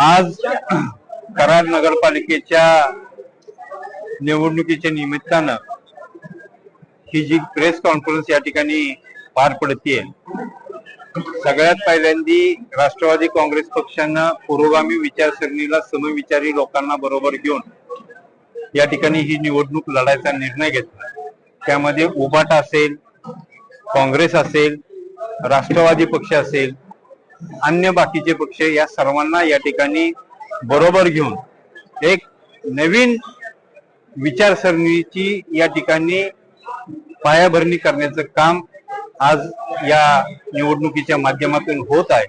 आज कराड नगरपालिकेच्या निवडणुकीच्या निमित्तानं ही जी प्रेस कॉन्फरन्स या ठिकाणी पार पडते, सगळ्यात पहिल्यांदी राष्ट्रवादी काँग्रेस पक्षानं पुरोगामी विचारसरणीला समविचारी लोकांना बरोबर घेऊन या ठिकाणी ही निवडणूक लढायचा निर्णय घेतला। त्यामध्ये उभाटा असेल, काँग्रेस असेल, राष्ट्रवादी पक्ष असेल, अन्य बाकीचे पक्ष या सर्वांना या ठिकाणी बरोबर घेऊन एक नवीन विचारसरणीची या ठिकाणी पायाभरणी करण्याचं काम आज या निवडणुकीच्या माध्यमातून होत आहे।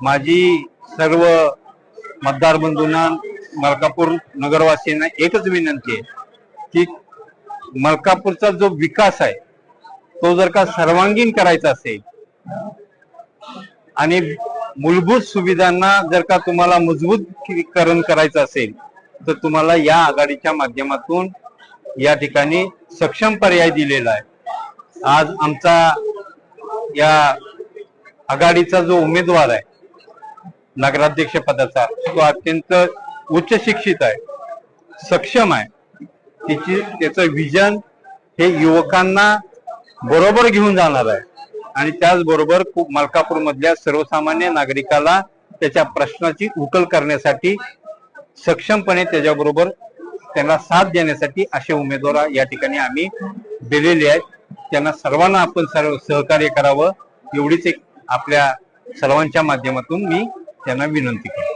माझी सर्व मतदार बंधूंना, मलकापूर नगरवासियांना एकच विनंती आहे की मलकापूरचा जो विकास आहे तो जर का सर्वांगीण करायचा असेल आणि मूलभूत सुविधांना जर का तुम्हाला मजबूतीकरण करायचं असेल तर तुम्हाला या आघाडीच्या माध्यमातून या ठिकाणी सक्षम पर्याय दिलेला आहे। आज आमचा या आघाडीचा जो उमेदवार आहे नगराध्यक्ष पदाचा, तो अत्यंत उच्च शिक्षित आहे, सक्षम आहे। त्याचं विजन हे युवकांना बरोबर घेऊन जाणार आहे आणि त्याचबरोबर मलकापूर मधल्या सर्वसामान्य नागरिकाला त्याच्या प्रश्नाची उकल करण्यासाठी सक्षमपणे त्याच्याबरोबर त्यांना साथ देण्यासाठी असे उमेदवार या ठिकाणी आम्ही दिलेले आहेत। त्यांना सर्वांना आपण सहकार्य करावं एवढीच एक आपल्या सर्वांच्या माध्यमातून मी त्यांना विनंती करतो।